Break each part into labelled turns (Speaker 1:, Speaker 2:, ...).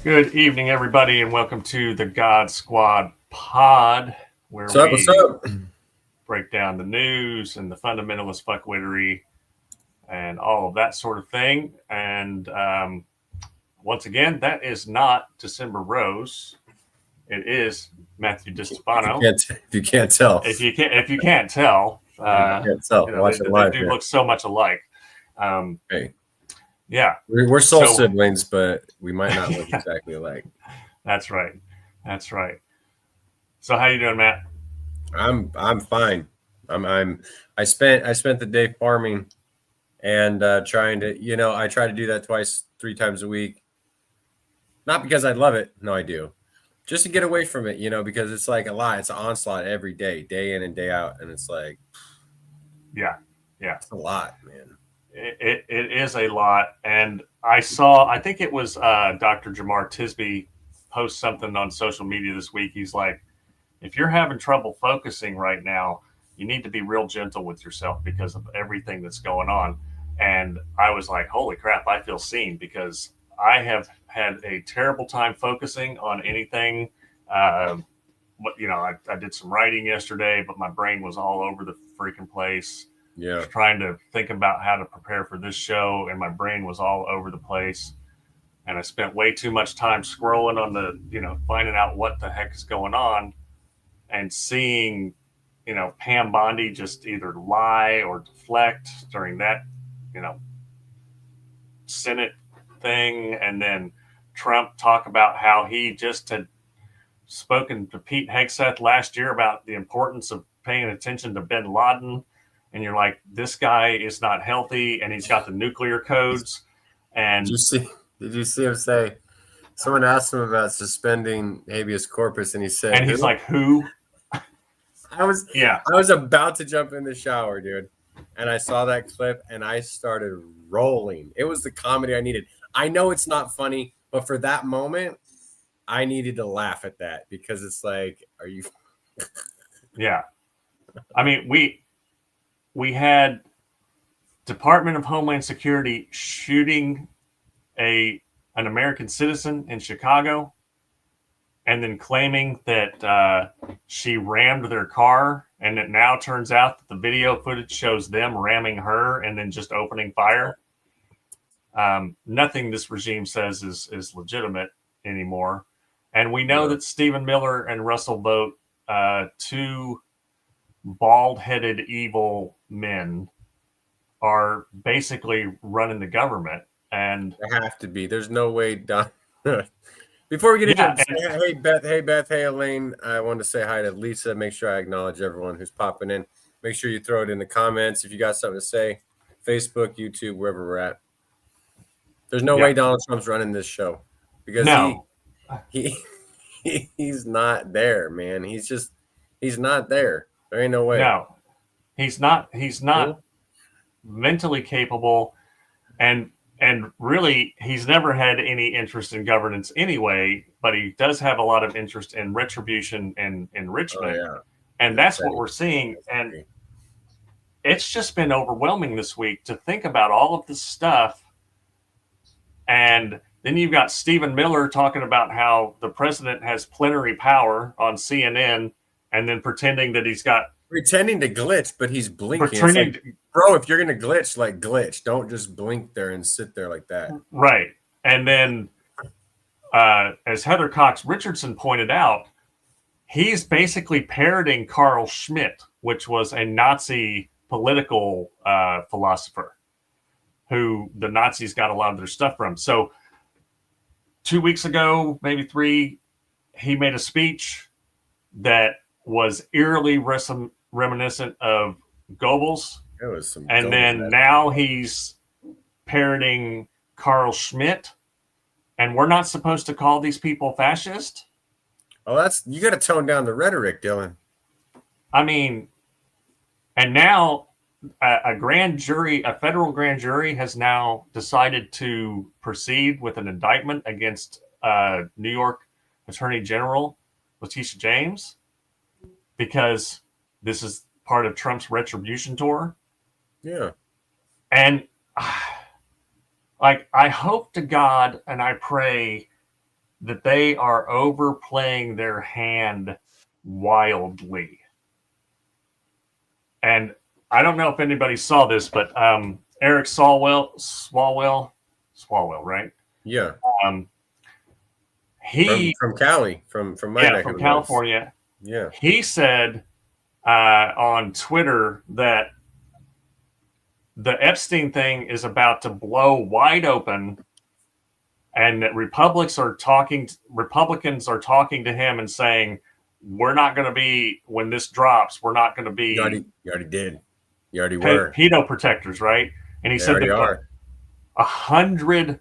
Speaker 1: Good evening, everybody, and welcome to the God Squad pod, where
Speaker 2: What's
Speaker 1: we
Speaker 2: up?
Speaker 1: break down the news and the fundamentalist fuckwittery and all of that sort of thing. And once again, that is not Desimber Rose. It is Matthew Distefano.
Speaker 2: If you can't tell,
Speaker 1: If you can't tell,
Speaker 2: watch it
Speaker 1: they
Speaker 2: live
Speaker 1: do
Speaker 2: here.
Speaker 1: look so much alike.
Speaker 2: Hey,
Speaker 1: Yeah,
Speaker 2: we're soul
Speaker 1: So-
Speaker 2: siblings, but we might not look exactly alike.
Speaker 1: that's right. That's right. So how you doing, Matt?
Speaker 2: I'm fine. I spent the day farming and trying to I try to do that three times a week. Not because I love it, no, I do. Just to get away from it, because it's like a lot. It's an onslaught every day in and day out, and it's like
Speaker 1: Yeah.
Speaker 2: it's a lot, man.
Speaker 1: It is a lot. And I think it was Dr. Jamar Tisby post something on social media this week. He's like, if you're having trouble focusing right now, you need to be real gentle with yourself because of everything that's going on. And I was like, holy crap, I feel seen because I have had a terrible time focusing on anything. I did some writing yesterday, but my brain was all over the freaking place.
Speaker 2: Yeah.
Speaker 1: Trying to think about how to prepare for this show, and my brain was all over the place. And I spent way too much time scrolling on finding out what the heck is going on and seeing, Pam Bondi just either lie or deflect during that, Senate thing. And then Trump talk about how he just had spoken to Pete Hegseth last year about the importance of paying attention to bin Laden. And you're like, this guy is not healthy, and he's got the nuclear codes. And
Speaker 2: Did you see him say? Someone asked him about suspending habeas corpus, and he said,
Speaker 1: and he's like, who?
Speaker 2: I was about to jump in the shower, dude, and I saw that clip, and I started rolling. It was the comedy I needed. I know it's not funny, but for that moment, I needed to laugh at that because it's like, are you?
Speaker 1: Yeah, I mean, we had Department of Homeland Security shooting an American citizen in Chicago, and then claiming that she rammed their car, and it now turns out that the video footage shows them ramming her and then just opening fire. Nothing this regime says is legitimate anymore, and we know that Stephen Miller and Russell Vogt, two bald-headed evil men, are basically running the government. And
Speaker 2: They have to be. There's no way done. Before we get into it, hey Beth, hey Elaine, I wanted to say hi to Lisa. Make sure I acknowledge everyone who's popping in. Make sure you throw it in the comments if you got something to say. Facebook, YouTube, wherever we're at. There's no way Donald Trump's running this show because he's not there, man. He's not there. There ain't no way.
Speaker 1: No, he's not mentally capable, and really he's never had any interest in governance anyway, but he does have a lot of interest in retribution and enrichment. And that's what we're seeing. And it's just been overwhelming this week to think about all of this stuff. And then you've got Stephen Miller talking about how the president has plenary power on CNN, and then pretending to
Speaker 2: glitch, but he's blinking. Like, bro, if you're gonna glitch, like glitch. Don't just blink there and sit there like that.
Speaker 1: Right. And then as Heather Cox Richardson pointed out, he's basically parroting Carl Schmitt, which was a Nazi political philosopher who the Nazis got a lot of their stuff from. So 2 weeks ago, maybe 3, he made a speech that was eerily reminiscent of Goebbels. And then now he's parroting Carl Schmitt. And we're not supposed to call these people fascist?
Speaker 2: Oh, you got to tone down the rhetoric, Dylan.
Speaker 1: I mean, and now a federal grand jury has now decided to proceed with an indictment against New York Attorney General Letitia James because this is part of Trump's retribution tour.
Speaker 2: Yeah.
Speaker 1: And I hope to God and I pray that they are overplaying their hand wildly. And I don't know if anybody saw this, but Eric Swalwell, right?
Speaker 2: Yeah.
Speaker 1: He
Speaker 2: from Cali, from my neck
Speaker 1: from
Speaker 2: of the
Speaker 1: California.
Speaker 2: woods. Yeah.
Speaker 1: He said on Twitter that the Epstein thing is about to blow wide open, and that Republicans are talking to him and saying, we're not going to be, when this drops, we're not going to be.
Speaker 2: You already did. You already were.
Speaker 1: Pedo protectors, right? And he said that 100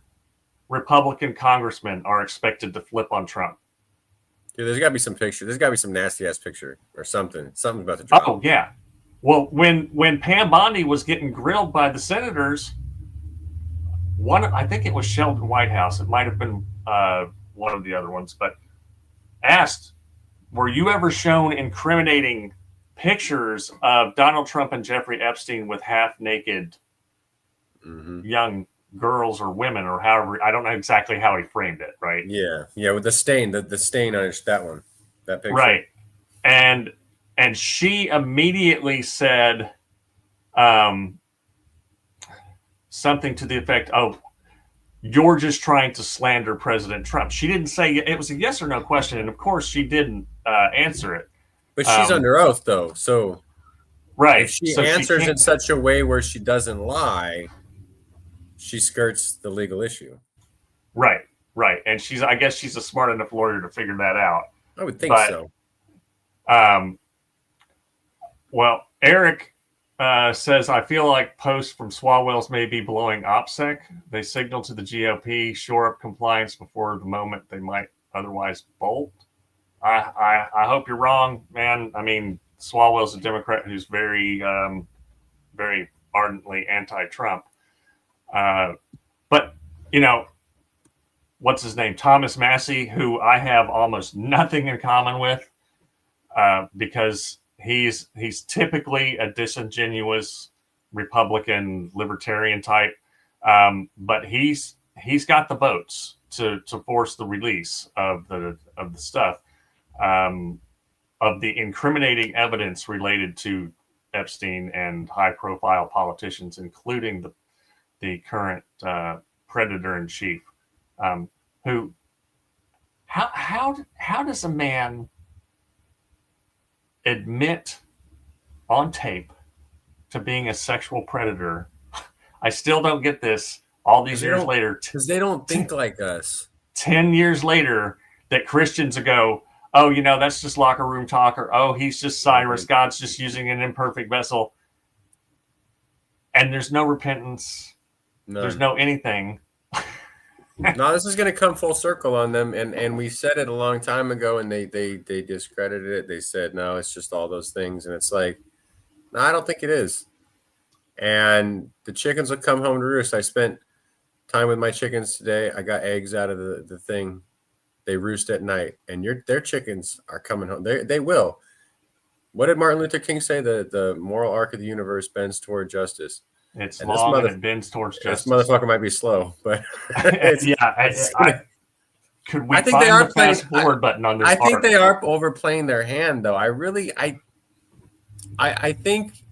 Speaker 1: Republican congressmen are expected to flip on Trump.
Speaker 2: Dude, there's got to be some picture. There's got to be some nasty ass picture or something. Something's about to drop.
Speaker 1: Oh, yeah. Well, when Pam Bondi was getting grilled by the senators, I think it was Sheldon Whitehouse. It might have been one of the other ones, but asked, were you ever shown incriminating pictures of Donald Trump and Jeffrey Epstein with half-naked young girls or women, or however, I don't know exactly how he framed it, right?
Speaker 2: Yeah, with the stain on that one, that picture,
Speaker 1: right? And she immediately said something to the effect, "Oh, you're just trying to slander President Trump." She didn't say it was a yes or no question, and of course she didn't answer it.
Speaker 2: But she's under oath, though, so
Speaker 1: right.
Speaker 2: If she answers in such a way where she doesn't lie, she skirts the legal issue.
Speaker 1: Right. And I guess she's a smart enough lawyer to figure that out.
Speaker 2: I would think so.
Speaker 1: Well, Eric says, I feel like posts from Swalwells may be blowing OPSEC. They signal to the GOP, shore up compliance before the moment they might otherwise bolt. I hope you're wrong, man. I mean, Swalwell's a Democrat who's very, very ardently anti-Trump. But, what's his name? Thomas Massey, who I have almost nothing in common with, because he's typically a disingenuous Republican libertarian type. But he's got the votes to force the release of the stuff, of the incriminating evidence related to Epstein and high profile politicians, including the current predator in chief. Who? How does a man admit on tape to being a sexual predator? I still don't get this. All these years later,
Speaker 2: because they don't think like us.
Speaker 1: 10 years later, that Christians go, oh, that's just locker room talk, or oh, he's just Cyrus. God's just using an imperfect vessel, and there's no repentance. None. There's no anything.
Speaker 2: No, this is going to come full circle on them, and we said it a long time ago, and they discredited it. They said, no, it's just all those things, and it's like, no, I don't think it is. And the chickens will come home to roost. I spent time with my chickens today. I got eggs out of the thing. They roost at night, and their chickens are coming home. They will. What did Martin Luther King say? The moral arc of the universe bends toward justice.
Speaker 1: It's long and it bends towards justice.
Speaker 2: This motherfucker might be slow, but
Speaker 1: could we find the fast forward button on this?
Speaker 2: I think they are overplaying their hand, though. I think,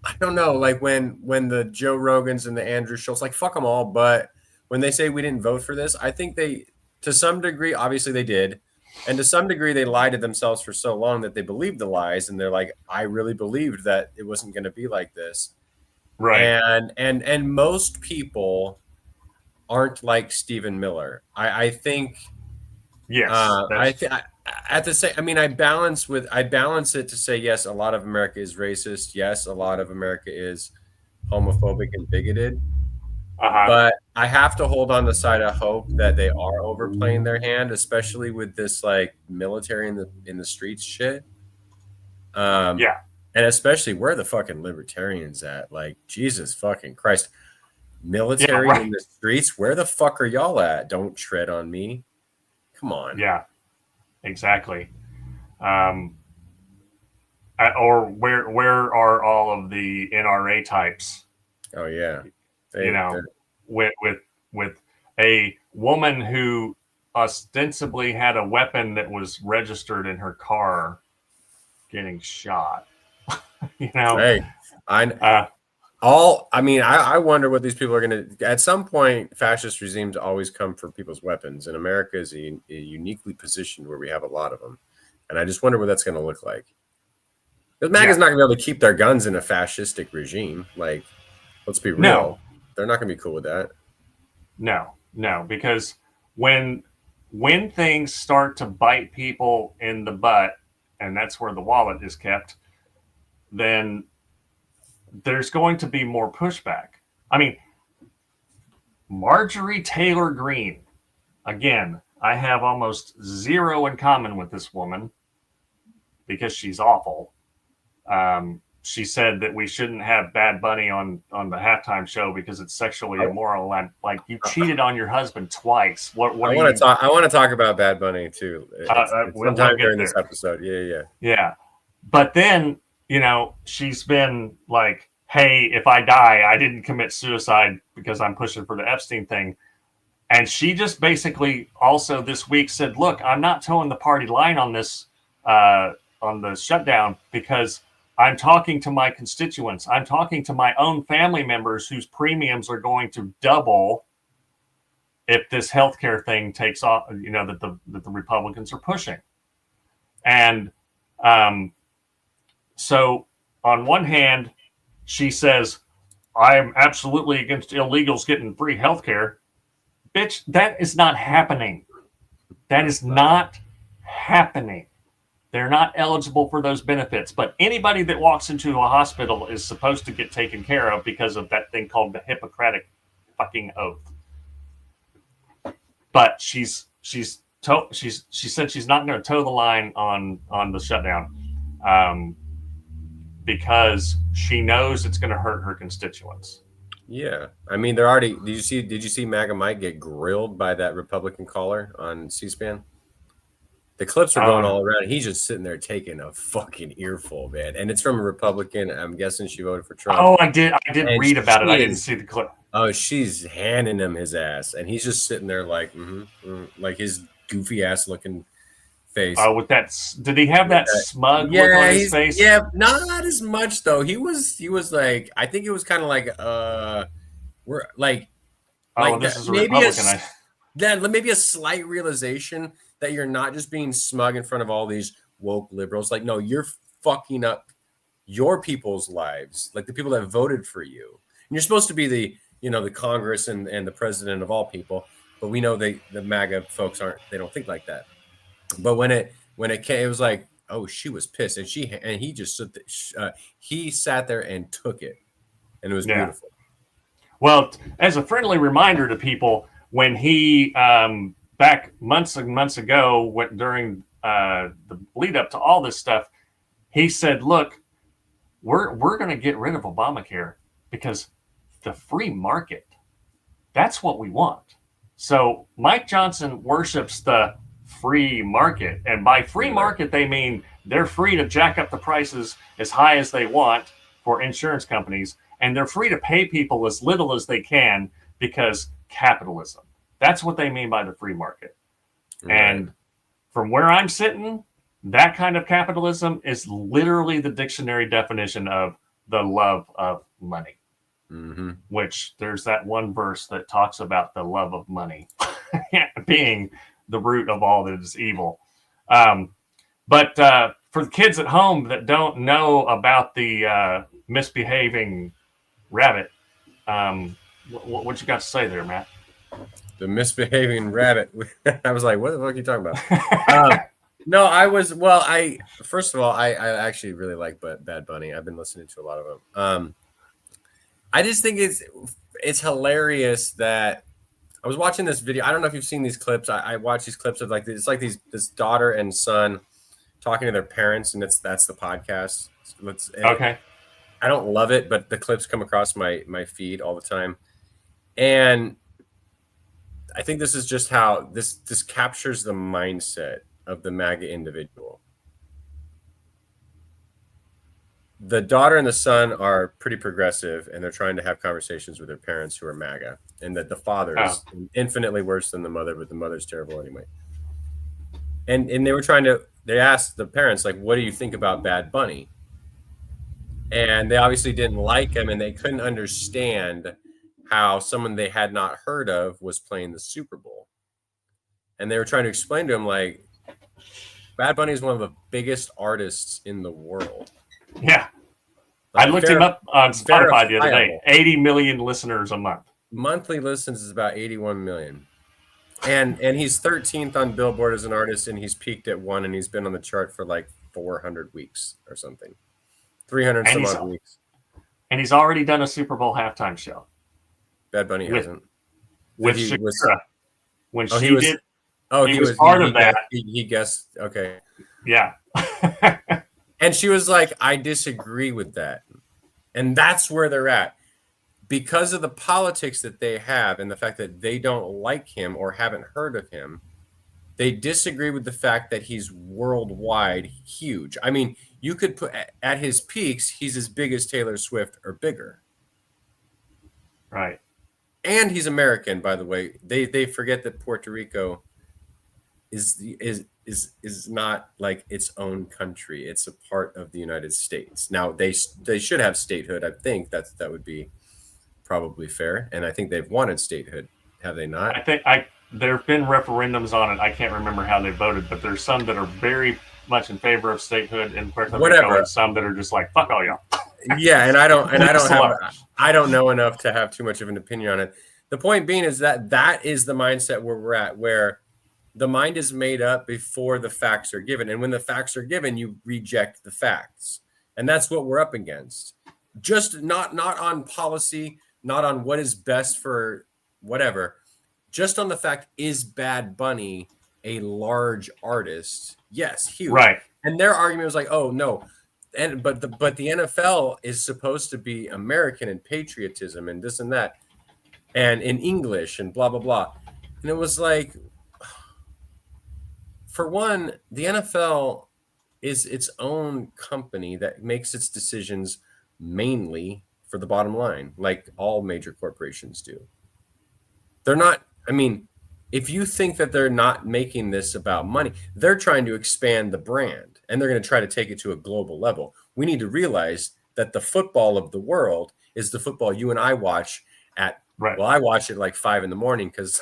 Speaker 2: I don't know, like when the Joe Rogans and the Andrew Schultz, like fuck them all, but when they say we didn't vote for this, I think they, to some degree, obviously they did, and to some degree they lied to themselves for so long that they believed the lies, and they're like, I really believed that it wasn't going to be like this. Right. And most people aren't like Stephen Miller. I think. Yes. At the same. I mean, I balance it to say yes. A lot of America is racist. Yes, a lot of America is homophobic and bigoted. But I have to hold on the side of hope that they are overplaying their hand, especially with this like military in the streets shit. Yeah. And especially where the fucking libertarians at? Like, Jesus fucking Christ. Military in the streets? Where the fuck are y'all at? Don't tread on me. Come on.
Speaker 1: Yeah, exactly. Or where are all of the NRA types?
Speaker 2: Oh, yeah.
Speaker 1: With a woman who ostensibly had a weapon that was registered in her car getting shot.
Speaker 2: Hey, I wonder what these people are going to. At some point, fascist regimes always come for people's weapons, and America is uniquely positioned where we have a lot of them. And I just wonder what that's going to look like. Because MAGA's not going to be able to keep their guns in a fascistic regime. Like, let's be real.
Speaker 1: No.
Speaker 2: They're not going to be cool with that.
Speaker 1: No, because when things start to bite people in the butt, and that's where the wallet is kept, then there's going to be more pushback. I mean, Marjorie Taylor Greene, again, I have almost zero in common with this woman because she's awful. She said that we shouldn't have Bad Bunny on the halftime show because it's sexually immoral. And like, you cheated on your husband twice. I
Speaker 2: want to talk about Bad Bunny too. Sometime during this episode.
Speaker 1: Yeah. But then, she's been like, hey, if I die, I didn't commit suicide because I'm pushing for the Epstein thing. And she just basically also this week said, look, I'm not towing the party line on this, on the shutdown, because I'm talking to my constituents. I'm talking to my own family members whose premiums are going to double if this healthcare thing takes off, that the Republicans are pushing. And so on one hand, she says, I'm absolutely against illegals getting free healthcare. Bitch, that is not happening. That is not happening. They're not eligible for those benefits. But anybody that walks into a hospital is supposed to get taken care of because of that thing called the Hippocratic fucking oath. But she said she's not going to toe the line on the shutdown because she knows it's going to hurt her constituents.
Speaker 2: Yeah, I mean, they're already. Did you see MAGA Mike get grilled by that Republican caller on C-SPAN? The clips are going all around. He's just sitting there taking a fucking earful, man. And it's from a Republican. I'm guessing she voted for Trump.
Speaker 1: Oh, I did read about it. I didn't see the clip.
Speaker 2: Oh, she's handing him his ass, and he's just sitting there like, like his goofy ass looking face.
Speaker 1: Oh, with that, did he have that smug look on his face?
Speaker 2: Yeah, not as much though. He was like, I think it was kind of like, we're like,
Speaker 1: this is a Republican.
Speaker 2: Maybe a slight realization that you're not just being smug in front of all these woke liberals. Like, no, you're fucking up your people's lives, like the people that voted for you. And you're supposed to be the Congress and the president of all people, but we know the MAGA folks they don't think like that. But when it came, it was like, oh, she was pissed, and he just he sat there and took it, and it was beautiful.
Speaker 1: Well, as a friendly reminder to people, when he back months and months ago, during the lead up to all this stuff, he said, "Look, we're going to get rid of Obamacare because the free market, that's what we want." So Mike Johnson worships the free market, and by free market they mean they're free to jack up the prices as high as they want for insurance companies, and they're free to pay people as little as they can because capitalism. That's what they mean by the free market. Right. And from where I'm sitting, that kind of capitalism is literally the dictionary definition of the love of money. Mm-hmm. Which there's that one verse that talks about the love of money being the root of all that is evil. But for the kids at home that don't know about the misbehaving rabbit, what you got to say there, Matt?
Speaker 2: The misbehaving rabbit. I was like, what the fuck are you talking about? No, first of all, I actually really like Bad Bunny. I've been listening to a lot of them. I just think it's hilarious that I was watching this video. I don't know if you've seen these clips. I watch these clips of this daughter and son talking to their parents, and that's the podcast.
Speaker 1: Okay.
Speaker 2: I don't love it, but the clips come across my feed all the time, and I think this is just how this captures the mindset of the MAGA individual. the daughter and the son are pretty progressive, and they're trying to have conversations with their parents who are MAGA, and that the father is infinitely worse than the mother, but the mother's terrible anyway. And they asked the parents, like, what do you think about Bad Bunny? And they obviously didn't like him, and they couldn't understand how someone they had not heard of was playing the Super Bowl. And they were trying to explain to him, like, Bad Bunny is one of the biggest artists in the world.
Speaker 1: Yeah. Like, I looked him up on Spotify the other day. 80 million listeners a month.
Speaker 2: Monthly listens is about 81 million. And he's 13th on Billboard as an artist, and he's peaked at 1, and he's been on the chart for like 400 weeks or something. 300 some odd weeks.
Speaker 1: And he's already done a Super Bowl halftime show.
Speaker 2: Bad Bunny hasn't.
Speaker 1: With Shakira. When she did.
Speaker 2: Oh,
Speaker 1: he was part of that.
Speaker 2: He guessed. Okay.
Speaker 1: Yeah.
Speaker 2: And she was like, I disagree with that. And that's where they're at. Because of the politics that they have and the fact that they don't like him or haven't heard of him, they disagree with the fact that he's worldwide huge. I mean, you could put at his peaks, he's as big as Taylor Swift or bigger.
Speaker 1: Right.
Speaker 2: And he's American, by the way. They forget that Puerto Rico is not like its own country. It's a part of the United States. Now they should have statehood. I think that would be probably fair, and I think they've wanted statehood. Have they not?
Speaker 1: I think there have been referendums on it. I can't remember how they voted, but there's some that are very much in favor of statehood in Puerto Rico, and some that are just like, fuck all y'all.
Speaker 2: Yeah, and I don't know enough to have too much of an opinion on it. The point being is that is the mindset where we're at, where the mind is made up before the facts are given. And when the facts are given, you reject the facts. And that's what we're up against. Just not on policy, not on what is best for whatever. Just on the fact, is Bad Bunny a large artist? Yes, huge.
Speaker 1: Right.
Speaker 2: And their argument was like, oh, no. But the NFL is supposed to be American and patriotism and this and that. And in English and blah, blah, blah. And it was like, for one, the NFL is its own company that makes its decisions mainly for the bottom line, like all major corporations do. They're not, I mean, if you think that they're not making this about money, they're trying to expand the brand, and they're going to try to take it to a global level. We need to realize that the football of the world is the football you and I watch at, right. Well, I watch it like 5 a.m. because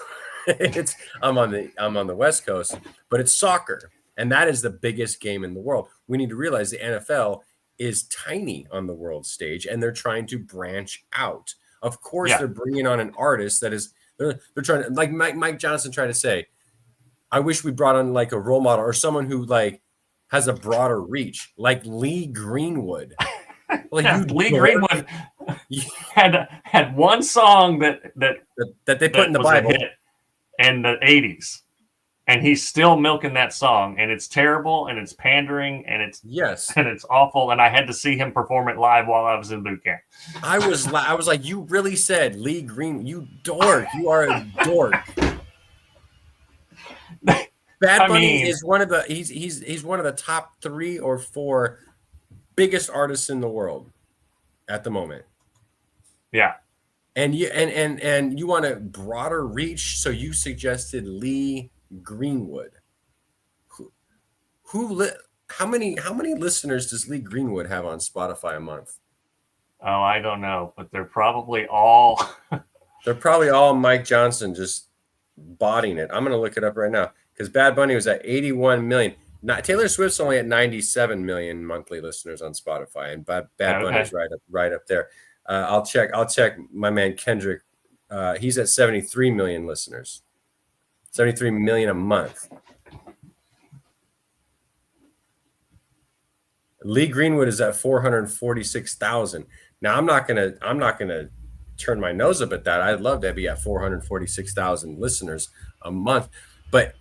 Speaker 2: I'm on the West Coast, but it's soccer, and that is the biggest game in the world. We need to realize the NFL is tiny on the world stage, and they're trying to branch out. Of course, They're bringing on an artist that is they're trying to, like Mike Johnson trying to say, I wish we brought on like a role model or someone who like has a broader reach, like Lee Greenwood. Like
Speaker 1: Lee Greenwood had one song that
Speaker 2: they put in the Bible
Speaker 1: in the 80s, and he's still milking that song, and it's terrible, and it's pandering, and it's awful, and I had to see him perform it live while I was in boot camp.
Speaker 2: I was like, you really said Lee Green, you dork, you are a dork. Bad Bunny is one of the he's one of the top 3 or 4 biggest artists in the world at the moment.
Speaker 1: Yeah.
Speaker 2: And you want a broader reach, so you suggested Lee Greenwood. How many listeners does Lee Greenwood have on Spotify a month?
Speaker 1: Oh, I don't know, but they're probably all
Speaker 2: Mike Johnson just botting it. I'm going to look it up right now because Bad Bunny was at 81 million. Taylor Swift's only at 97 million monthly listeners on Spotify, and Bad Bunny's right up there. I'll check my man Kendrick. He's at 73 million listeners. 73 million a month. Lee Greenwood is at 446,000. Now I'm not gonna turn my nose up at that. I'd love to be at 446,000 listeners a month, but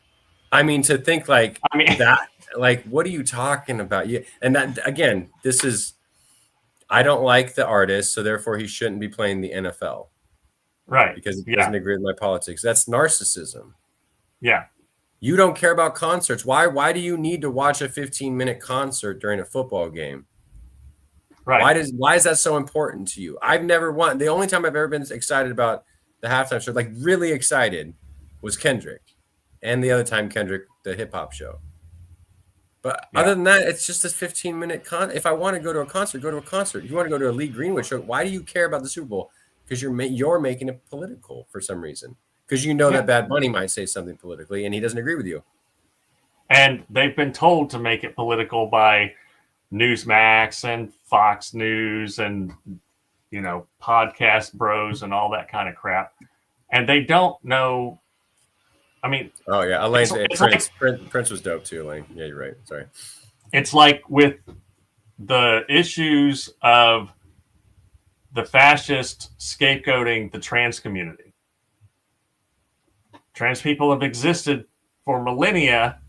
Speaker 2: I mean to think that, like, what are you talking about? Yeah, and that again, I don't like the artist, so therefore he shouldn't be playing the NFL,
Speaker 1: right?
Speaker 2: Because he doesn't agree with my politics. That's narcissism.
Speaker 1: Yeah.
Speaker 2: You don't care about concerts. Why do you need to watch a 15-minute concert during a football game?
Speaker 1: Right.
Speaker 2: Why is that so important to you? I've never won. The only time I've ever been excited about the halftime show, like really excited, was Kendrick, and the other time Kendrick, the hip hop show. But
Speaker 1: Yeah.
Speaker 2: other than that, it's just a 15-minute If I want to go to a concert, go to a concert. If you want to go to a Lee Greenwood show, why do you care about the Super Bowl? Because you're making it political for some reason. Because you know that Bad Bunny might say something politically, and he doesn't agree with you.
Speaker 1: And they've been told to make it political by Newsmax and Fox News and, you know, podcast bros and all that kind of crap. And they don't know. I mean,
Speaker 2: oh yeah, Elaine, Prince was dope too, Elaine. Yeah, you're right. Sorry.
Speaker 1: It's like with the issues of the fascist scapegoating the trans community. Trans people have existed for millennia,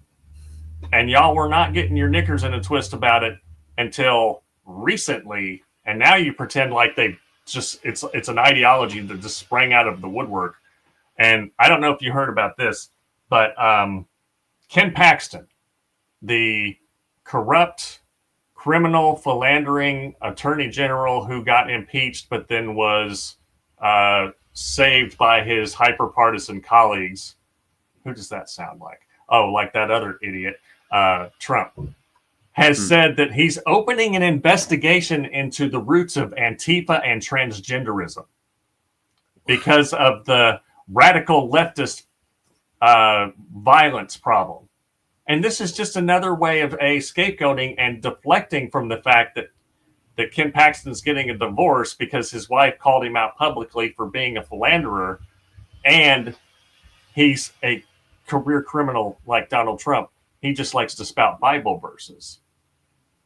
Speaker 1: and y'all were not getting your knickers in a twist about it until recently. And now you pretend like it's an ideology that just sprang out of the woodwork. And I don't know if you heard about this, but Ken Paxton, the corrupt, criminal, philandering attorney general who got impeached but then was saved by his hyper-partisan colleagues. Who does that sound like? Oh, like that other idiot, Trump, has said that he's opening an investigation into the roots of Antifa and transgenderism because of the radical leftist violence problem. And this is just another way of scapegoating and deflecting from the fact that Ken Paxton's getting a divorce because his wife called him out publicly for being a philanderer, and he's a career criminal like Donald Trump. He just likes to spout Bible verses.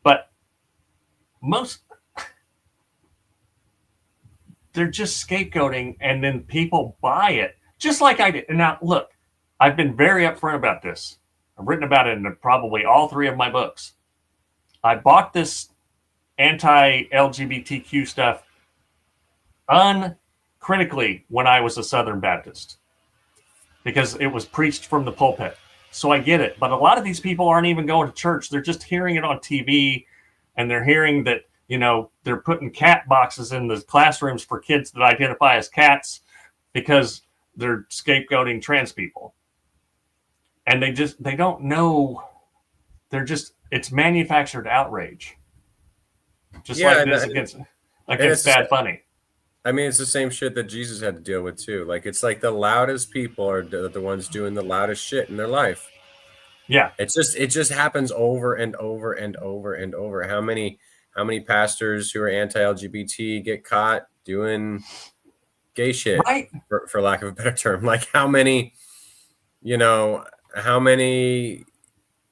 Speaker 1: But they're just scapegoating, and then people buy it, just like I did. And now, look, I've been very upfront about this. I've written about it in probably all 3 of my books. I bought this anti-LGBTQ stuff uncritically when I was a Southern Baptist because it was preached from the pulpit. So I get it. But a lot of these people aren't even going to church. They're just hearing it on TV, and they're hearing that, you know, they're putting cat boxes in the classrooms for kids that identify as cats because they're scapegoating trans people. And they don't know. It's manufactured outrage. Just like this against Bad Bunny.
Speaker 2: I mean, it's the same shit that Jesus had to deal with too. Like, it's like the loudest people are the ones doing the loudest shit in their life.
Speaker 1: Yeah.
Speaker 2: It just happens over and over and over and over. How many pastors who are anti-LGBT get caught doing gay shit,
Speaker 1: right?
Speaker 2: for lack of a better term? Like, how many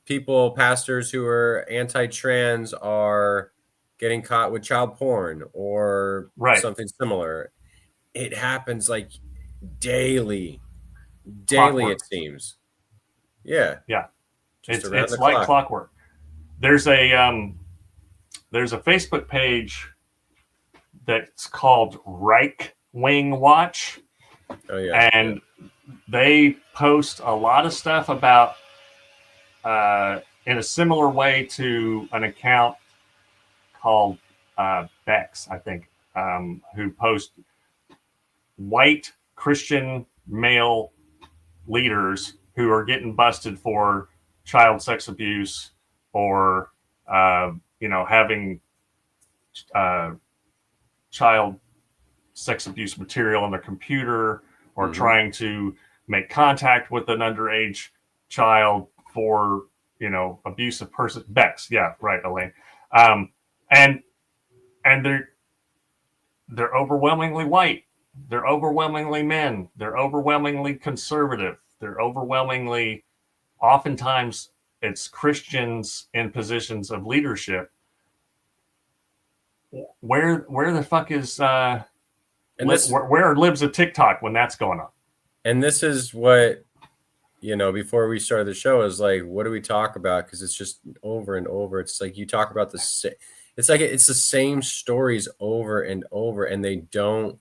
Speaker 2: people, pastors who are anti-trans, are getting caught with child porn or something similar? It happens like daily,
Speaker 1: clockwork.
Speaker 2: It seems. Yeah.
Speaker 1: It's like clockwork. There's a Facebook page that's called Right Wing Watch.
Speaker 2: Oh yeah.
Speaker 1: And they post a lot of stuff about in a similar way to an account called Bex, I think, who post white Christian male leaders who are getting busted for child sex abuse or having child sex abuse material on their computer, or trying to make contact with an underage child for abusive person. Bex, yeah, right, Elaine. And they're overwhelmingly white. They're overwhelmingly men. They're overwhelmingly conservative. They're overwhelmingly, oftentimes, it's Christians in positions of leadership. Where the fuck is where are libs of TikTok when that's going on? And
Speaker 2: this is what, before we started the show, is like, what do we talk about? Because it's just over and over. It's like you talk about it's the same stories over and over, and they don't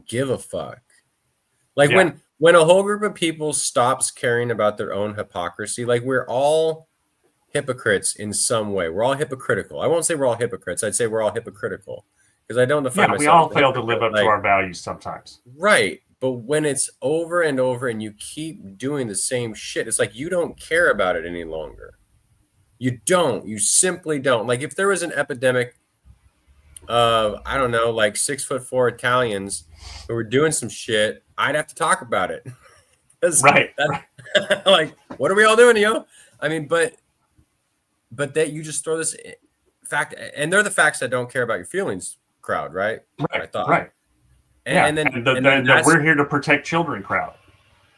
Speaker 2: give a fuck. Like, when a whole group of people stops caring about their own hypocrisy, like, we're all hypocrites in some way. We're all hypocritical. I won't say we're all hypocrites. I'd say we're all hypocritical because I don't define myself.
Speaker 1: We all fail to live up to our values sometimes.
Speaker 2: Right. But when it's over and over and you keep doing the same shit, it's like you don't care about it any longer. You don't. You simply don't. Like if there was an epidemic of, I don't know, like 6'4" Italians who were doing some shit, I'd have to talk about it.
Speaker 1: Right.
Speaker 2: Like, what are we all doing, yo? I mean, but that you just throw this fact, and they're the facts that don't care about your feelings crowd, right?
Speaker 1: Right.
Speaker 2: I thought.
Speaker 1: Right. And then we're here to protect children crowd.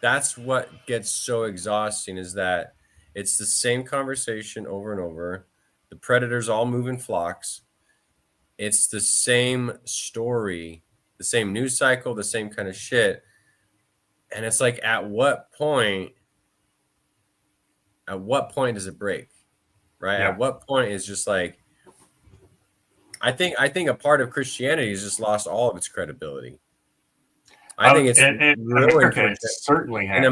Speaker 2: That's what gets so exhausting is that it's the same conversation over and over. The predators all move in flocks. It's the same story, the same news cycle, the same kind of shit. And it's like, at what point does it break? Right?
Speaker 1: Yeah.
Speaker 2: At what point is just like, I think a part of Christianity has just lost all of its credibility. I think it's
Speaker 1: America, it certainly has.
Speaker 2: In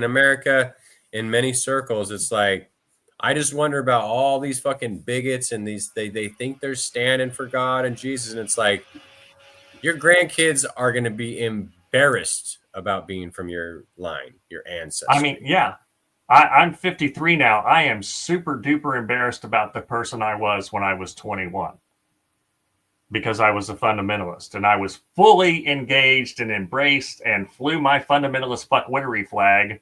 Speaker 2: America, in many circles, it's like, I just wonder about all these fucking bigots and they think they're standing for God and Jesus, and it's like, your grandkids are going to be embarrassed about being from your line, your ancestry.
Speaker 1: I mean, yeah. I'm 53 now. I am super duper embarrassed about the person I was when I was 21. Because I was a fundamentalist and I was fully engaged and embraced and flew my fundamentalist fuckwittery flag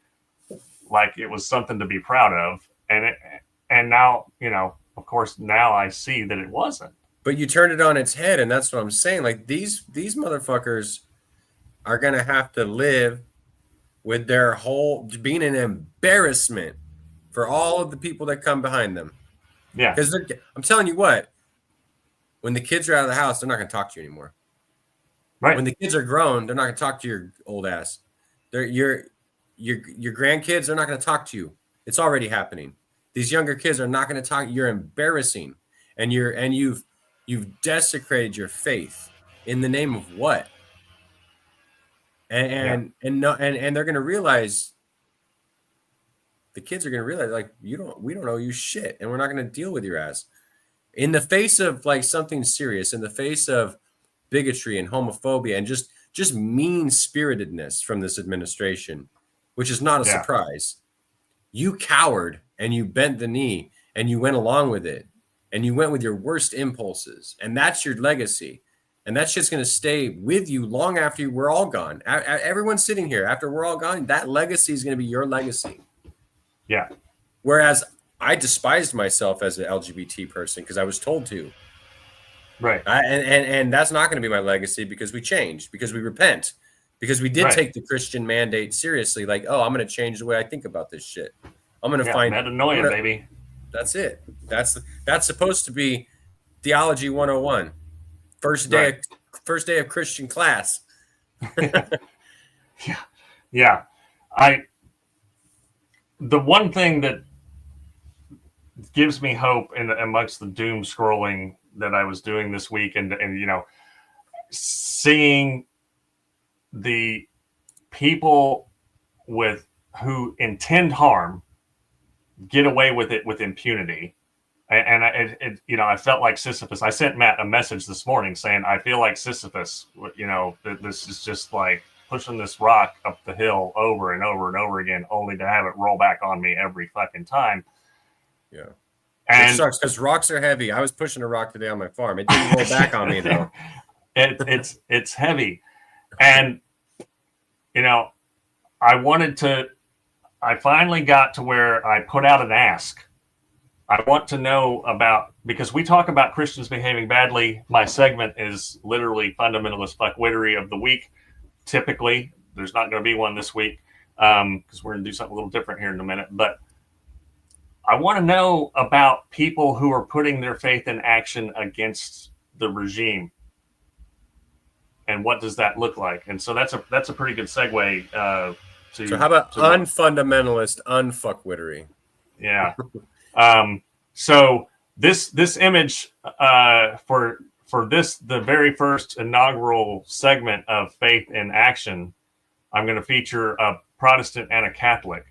Speaker 1: like it was something to be proud of. And now, of course, now I see that it wasn't.
Speaker 2: But you turned it on its head, and that's what I'm saying. Like these motherfuckers are gonna have to live with their whole being an embarrassment for all of the people that come behind them.
Speaker 1: Yeah,
Speaker 2: because I'm telling you what. When the kids are out of the house, they're not going to talk to you anymore.
Speaker 1: Right.
Speaker 2: When the kids are grown, they're not going to talk to your old ass. Your grandkids, they're not going to talk to you. It's already happening. These younger kids are not going to talk. You're embarrassing, and you've desecrated your faith in the name of what? And they're going to realize. The kids are going to realize, like, we don't owe you shit, and we're not going to deal with your ass. In the face of like something serious, in the face of bigotry and homophobia and just mean-spiritedness from this administration, which is not a surprise, you cowered and you bent the knee and you went along with it and you went with your worst impulses, and that's your legacy, and that shit's going to stay with you long after we're all gone. Everyone's sitting here after we're all gone. That legacy is going to be your legacy.
Speaker 1: Yeah.
Speaker 2: Whereas I despised myself as an LGBT person because I was told to.
Speaker 1: Right.
Speaker 2: And that's not going to be my legacy because we changed, because we repent, because we did take the Christian mandate seriously. Like, oh, I'm going to change the way I think about this shit. I'm going to find
Speaker 1: metanoia, baby.
Speaker 2: That's it. That's supposed to be theology 101. First day of Christian class.
Speaker 1: Yeah. The one thing that gives me hope in amongst the doom scrolling that I was doing this week, and seeing the people who intend harm get away with it with impunity, and I felt like Sisyphus. I sent Matt a message this morning saying I feel like Sisyphus. This is just like pushing this rock up the hill over and over and over again, only to have it roll back on me every fucking time.
Speaker 2: Yeah.
Speaker 1: And
Speaker 2: it sucks because rocks are heavy. I was pushing a rock today on my farm. It didn't roll back on me though.
Speaker 1: It's heavy. And I finally got to where I put out an ask. I want to know about, because we talk about Christians behaving badly. My segment is literally fundamentalist fuckwittery of the week. Typically, there's not going to be one this week because we're going to do something a little different here in a minute. But I want to know about people who are putting their faith in action against the regime, and what does that look like? And so that's a pretty good segue. So
Speaker 2: how about unfundamentalist, unfuckwittery?
Speaker 1: Yeah. So this image for the very first inaugural segment of Faith in Action, I'm going to feature a Protestant and a Catholic.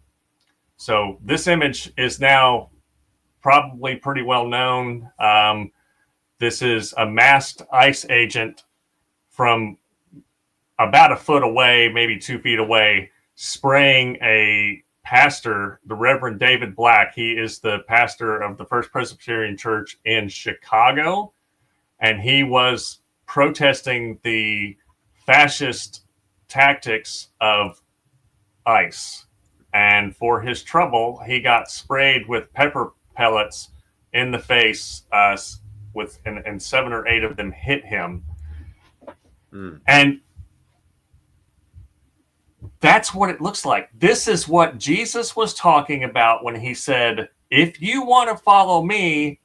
Speaker 1: So this image is now probably pretty well known. This is a masked ICE agent from about a foot away, maybe 2 feet away, spraying a pastor, the Reverend David Black. He is the pastor of the First Presbyterian Church in Chicago, and he was protesting the fascist tactics of ICE. And for his trouble, he got sprayed with pepper pellets in the face, and 7 or 8 of them hit him. And that's what it looks like. This is what Jesus was talking about when he said, if you want to follow me,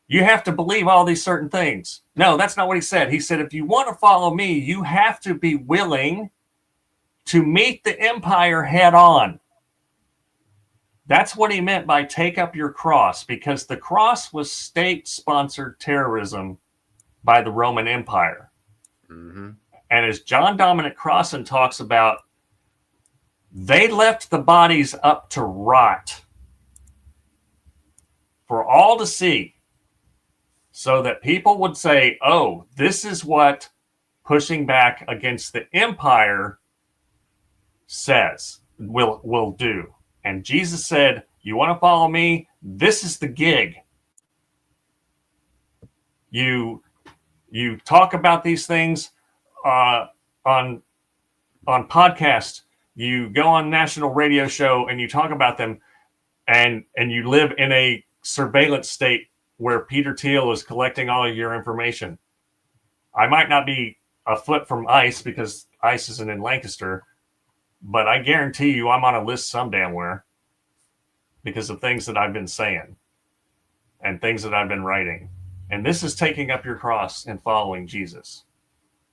Speaker 1: you have to believe all these certain things. No, that's not what he said. He said, if you want to follow me, you have to be willing to meet the empire head on. That's what he meant by take up your cross, because the cross was state-sponsored terrorism by the Roman Empire. And as John Dominic Crossan talks about, they left the bodies up to rot for all to see, so that people would say, oh, this is what pushing back against the empire will do. And Jesus said, you want to follow me? This is the gig. You talk about these things on podcasts. You go on national radio show and you talk about them, and you live in a surveillance state where Peter Thiel is collecting all of your information. I might not be a foot from ICE because ICE isn't in Lancaster, but I guarantee you I'm on a list some damn where because of things that I've been saying and things that I've been writing. And this is taking up your cross and following Jesus.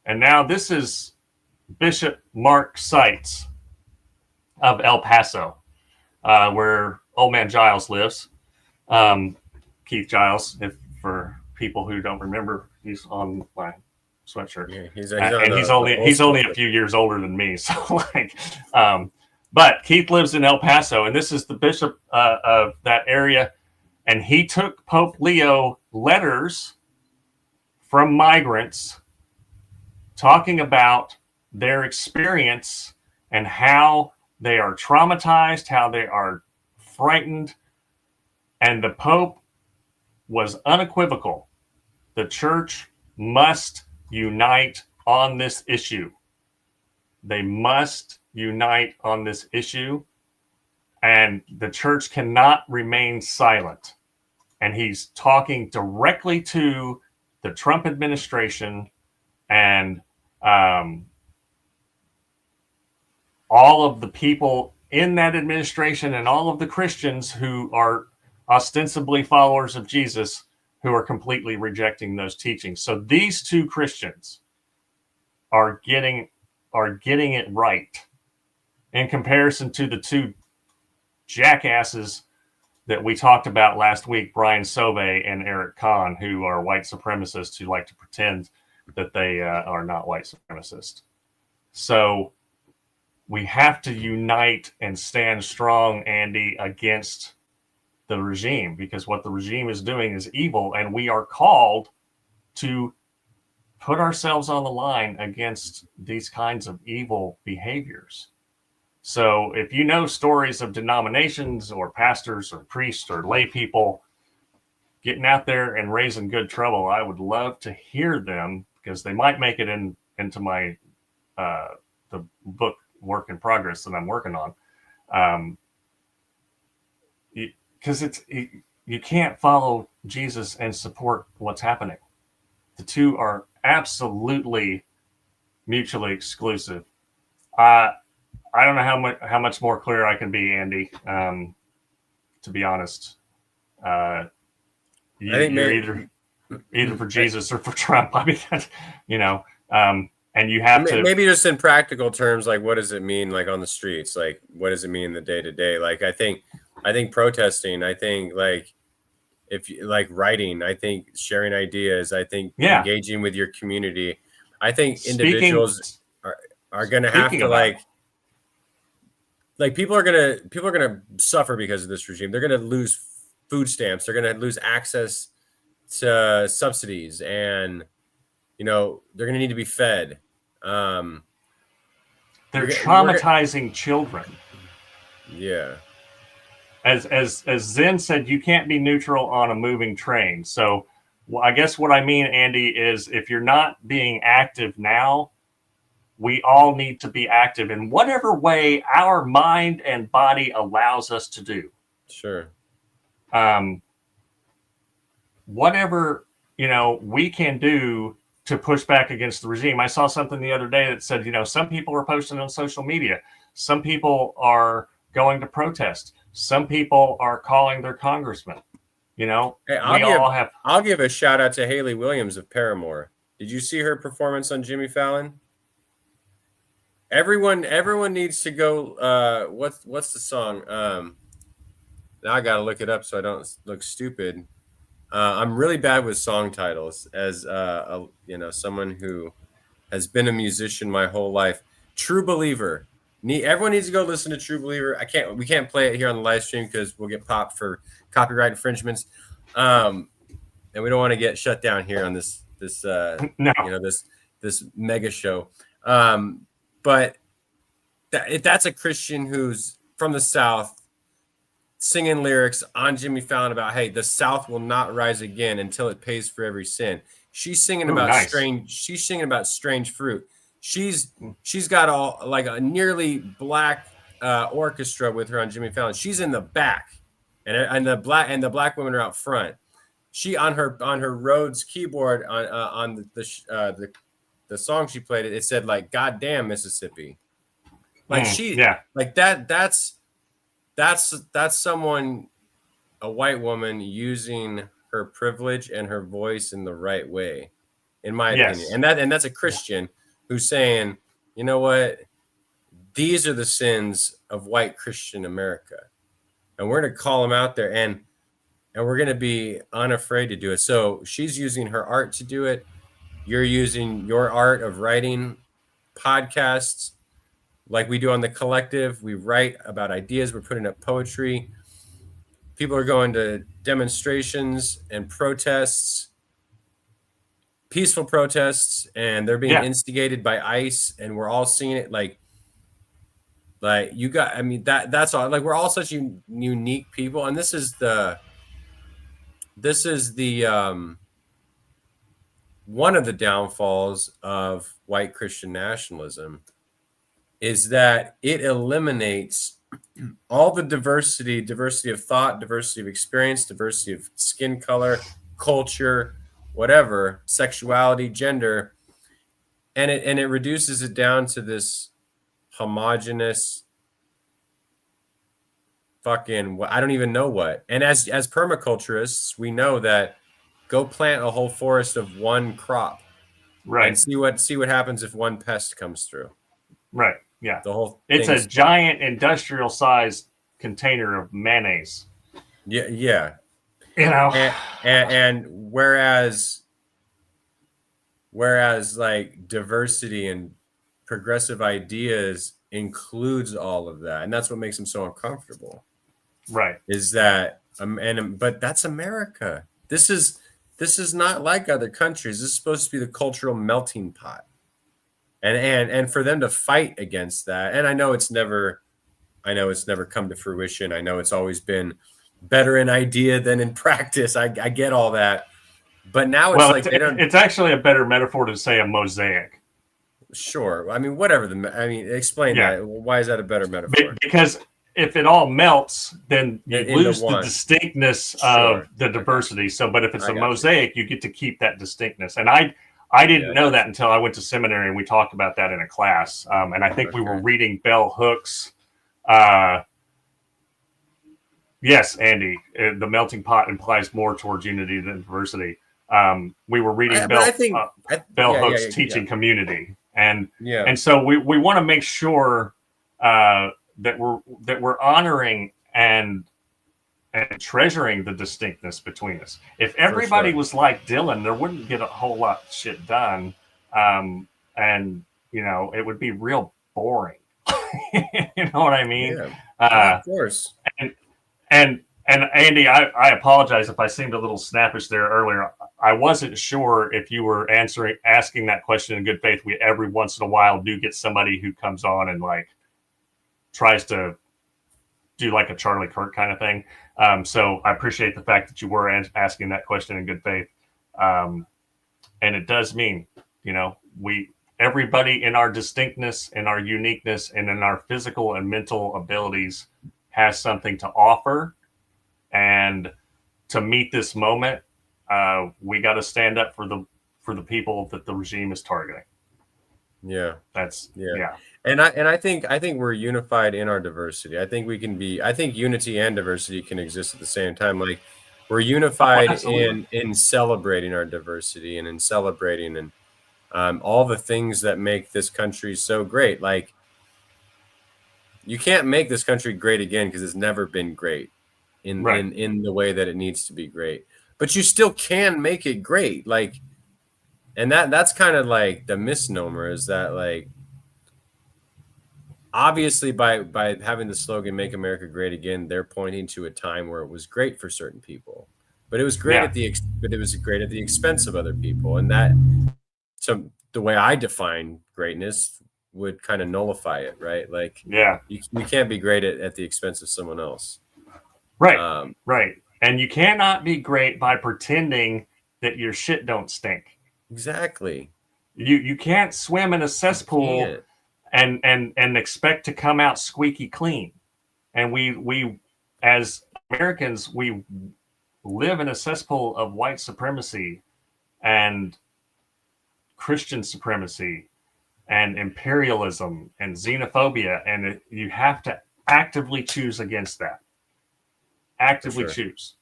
Speaker 1: And now this is Bishop Mark Seitz of El Paso, where Old Man Giles lives. Keith Giles, if for people who don't remember, he's on my sweatshirt. Yeah, he's only a few years older than me. So but Keith lives in El Paso, and this is the bishop of that area. And he took Pope Leo letters from migrants talking about their experience and how they are traumatized, how they are frightened. And the Pope was unequivocal. The church must unite on this issue. They must unite on this issue. And the church cannot remain silent. And he's talking directly to the Trump administration and all of the people in that administration and all of the Christians who are ostensibly followers of Jesus who are completely rejecting those teachings. So these two Christians are getting it right in comparison to the two jackasses that we talked about last week, Brian Sauvé and Eric Kahn, who are white supremacists who like to pretend that they are not white supremacists. So we have to unite and stand strong, Andy, against the regime, because what the regime is doing is evil, and we are called to put ourselves on the line against these kinds of evil behaviors. So if you know stories of denominations or pastors or priests or lay people getting out there and raising good trouble, I would love to hear them, because they might make it into my the book Work in Progress that I'm working on. Because you can't follow Jesus and support what's happening. The two are absolutely mutually exclusive. I don't know how much more clear I can be, Andy. To be honest, you're either for Jesus or for Trump. I mean, and you have to
Speaker 2: maybe just in practical terms, like what does it mean, like on the streets, like what does it mean in the day to day? Like I think protesting. I think like if you like writing. I think sharing ideas. I think engaging with your community. I think individuals are going to have to like people are going to suffer because of this regime. They're going to lose food stamps. They're going to lose access to subsidies, and they're going to need to be fed.
Speaker 1: They're traumatizing children.
Speaker 2: Yeah.
Speaker 1: As Zen said, you can't be neutral on a moving train. So I guess what I mean, Andy, is if you're not being active now, we all need to be active in whatever way our mind and body allows us to do.
Speaker 2: Sure.
Speaker 1: Whatever, we can do to push back against the regime. I saw something the other day that said, some people are posting on social media. Some people are going to protest. Some people are calling their congressman.
Speaker 2: Hey, I'll give a shout out to Haley Williams of Paramore. Did you see her performance on Jimmy Fallon? Everyone needs to go. What's the song? Now I gotta look it up so I don't look stupid. I'm really bad with song titles as someone who has been a musician my whole life. True Believer. Everyone needs to go listen to True Believer. We can't play it here on the live stream because we'll get popped for copyright infringements. And we don't want to get shut down here on this mega show. But that's a Christian who's from the South singing lyrics on Jimmy Fallon about, hey, the South will not rise again until it pays for every sin. She's singing about strange fruit. She's got all like a nearly black orchestra with her on Jimmy Fallon. She's in the back, and the black women are out front. She on her Rhodes keyboard on the song she played, it said like "Goddamn Mississippi," like like that's someone, a white woman using her privilege and her voice in the right way, in my opinion, and that's a Christian who's saying, you know what, these are the sins of white Christian America, and we're going to call them out there, and we're going to be unafraid to do it. So she's using her art to do it. You're using your art of writing podcasts like we do on The Collective. We write about ideas. We're putting up poetry. People are going to demonstrations and protests, peaceful protests, and they're being instigated by ICE, and we're all seeing it. That's all. Like, we're all such unique people, and this is the one of the downfalls of white Christian nationalism is that it eliminates all the diversity of thought, diversity of experience, diversity of skin color, culture, whatever, sexuality, gender, and it reduces it down to this homogenous fucking, I don't even know what. And as permaculturists, we know that go plant a whole forest of one crop,
Speaker 1: right,
Speaker 2: and see what happens if one pest comes through.
Speaker 1: Right. Yeah.
Speaker 2: The whole
Speaker 1: it's a giant industrial sized container of mayonnaise.
Speaker 2: Yeah. Yeah.
Speaker 1: And
Speaker 2: whereas like diversity and progressive ideas includes all of that, and that's what makes them so uncomfortable.
Speaker 1: Right.
Speaker 2: Is that but that's America. This is not like other countries. This is supposed to be the cultural melting pot. And for them to fight against that, and I know it's never come to fruition. I know it's always been better in idea than in practice. I get all that, but now
Speaker 1: it's actually a better metaphor to say a mosaic.
Speaker 2: Sure, I mean whatever explain that. Why is that a better metaphor?
Speaker 1: Because if it all melts, then you lose the distinctness of the diversity. But if it's a mosaic, you get to keep that distinctness. And I didn't know that until I went to seminary and we talked about that in a class. And I think we were reading Bell Hooks. Yes, Andy, the melting pot implies more towards unity than diversity. We were reading Bell Hooks' teaching community. And so we want to make sure that we're honoring and treasuring the distinctness between us. If everybody was like Dillon, there wouldn't get a whole lot of shit done. And it would be real boring. You know what I mean?
Speaker 2: Yeah, of course.
Speaker 1: And And Andy, I apologize if I seemed a little snappish there earlier. I wasn't sure if you were asking that question in good faith. We every once in a while do get somebody who comes on and like tries to do like a Charlie Kirk kind of thing. So I appreciate the fact that you were asking that question in good faith. And it does mean, you know, everybody in our distinctness, in our uniqueness, and in our physical and mental abilities has something to offer. And to meet this moment, we got to stand up for the people that the regime is targeting.
Speaker 2: Yeah,
Speaker 1: yeah.
Speaker 2: And I think we're unified in our diversity. I think we can be. I think unity and diversity can exist at the same time. Like we're unified in celebrating our diversity and in celebrating and all the things that make this country so great. Like you can't make this country great again because it's never been great in the way that it needs to be great. But you still can make it great. Like, and that's kind of like the misnomer is that like obviously by having the slogan "Make America Great Again," they're pointing to a time where it was great for certain people, but it was great but it was great at the expense of other people, and that so the way I define greatness would kind of nullify it, right? Like, you can't be great at the expense of someone else,
Speaker 1: right? Right, and you cannot be great by pretending that your shit don't stink.
Speaker 2: Exactly.
Speaker 1: You can't swim in a cesspool and expect to come out squeaky clean. And we as Americans, we live in a cesspool of white supremacy and Christian supremacy and imperialism and xenophobia, and you have to actively choose against that. Actively choose.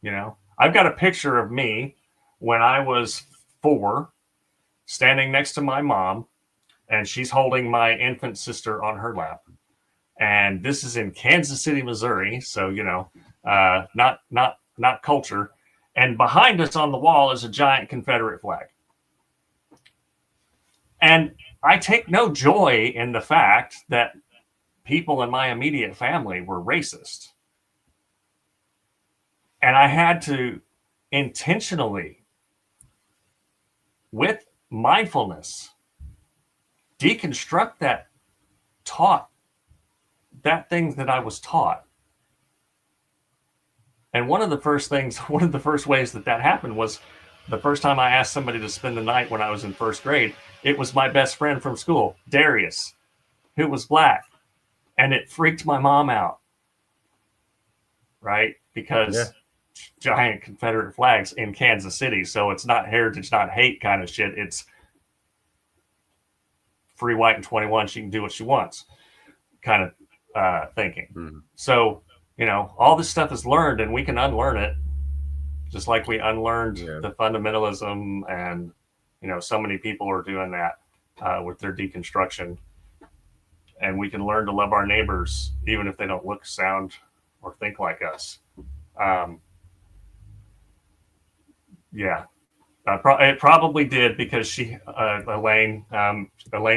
Speaker 1: You know, I've got a picture of me when I was 4, standing next to my mom, and she's holding my infant sister on her lap. And this is in Kansas City, Missouri. So, you know, not culture. And behind us on the wall is a giant Confederate flag. And I take no joy in the fact that people in my immediate family were racist. And I had to intentionally, with mindfulness, deconstruct that thing that I was taught. And one of the first ways that happened was the first time I asked somebody to spend the night when I was in first grade. It was my best friend from school, Darius, who was black. And it freaked my mom out, right? Because giant Confederate flags in Kansas City. So it's not heritage, not hate kind of shit. It's free, white, and 21. She can do what she wants kind of thinking. Mm-hmm. So, you know, all this stuff is learned and we can unlearn it. Just like we unlearned the fundamentalism, and, you know, so many people are doing that with their deconstruction. And we can learn to love our neighbors, even if they don't look, sound, or think like us. It probably did, because Elaine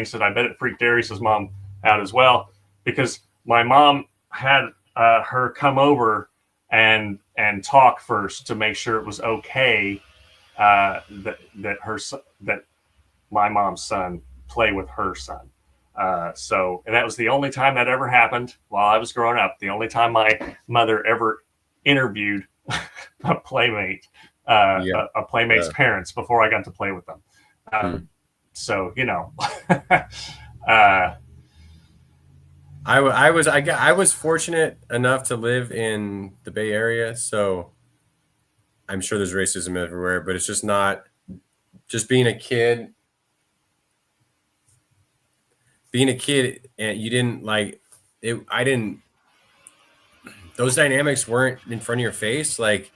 Speaker 1: said, I bet it freaked Darius's mom out as well, because my mom had her come over and talk first to make sure it was okay that my mom's son play with her son. So, and that was the only time that ever happened while I was growing up. The only time my mother ever interviewed a playmate's parents before I got to play with them. So, you know,
Speaker 2: I was fortunate enough to live in the Bay Area, so I'm sure there's racism everywhere, but it's just not just being a kid. Being a kid, and you didn't like it. Those dynamics weren't in front of your face. Like,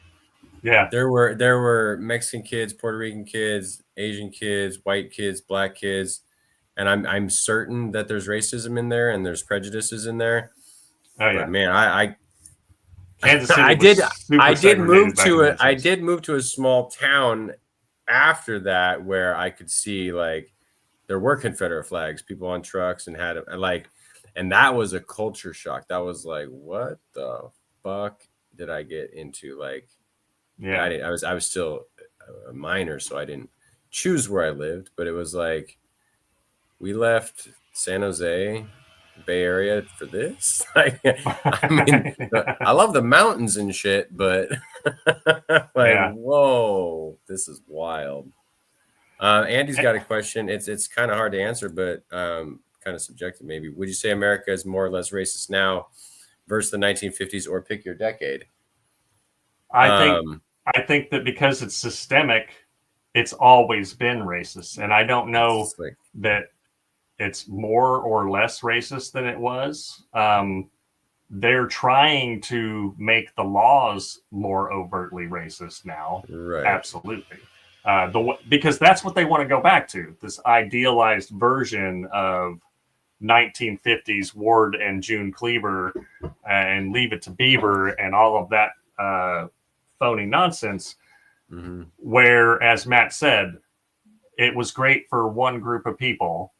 Speaker 2: there were Mexican kids, Puerto Rican kids, Asian kids, white kids, black kids. And I'm certain that there's racism in there and there's prejudices in there. Oh yeah, but man, I did move to a small town after that where I could see like there were Confederate flags, people on trucks, and and that was a culture shock. That was like, what the fuck did I get into. Like,
Speaker 1: Yeah.
Speaker 2: I was still a minor, so I didn't choose where I lived, but it was like we left San Jose, Bay Area for this. Like, I mean, I love the mountains and shit, but like,
Speaker 1: Yeah.
Speaker 2: whoa, this is wild. Andy's got a question. It's kind of hard to answer, but kind of subjective maybe. Would you say America is more or less racist now versus the 1950s, or pick your decade?
Speaker 1: I think that because it's systemic, it's always been racist, and I don't know
Speaker 2: like,
Speaker 1: that it's more or less racist than it was. They're trying to make the laws more overtly racist now.
Speaker 2: right.
Speaker 1: Absolutely. Because that's what they want to go back to, this idealized version of 1950s Ward and June Cleaver and Leave It to Beaver and all of that phony nonsense,
Speaker 2: Mm-hmm.
Speaker 1: where, as Matt said, it was great for one group of people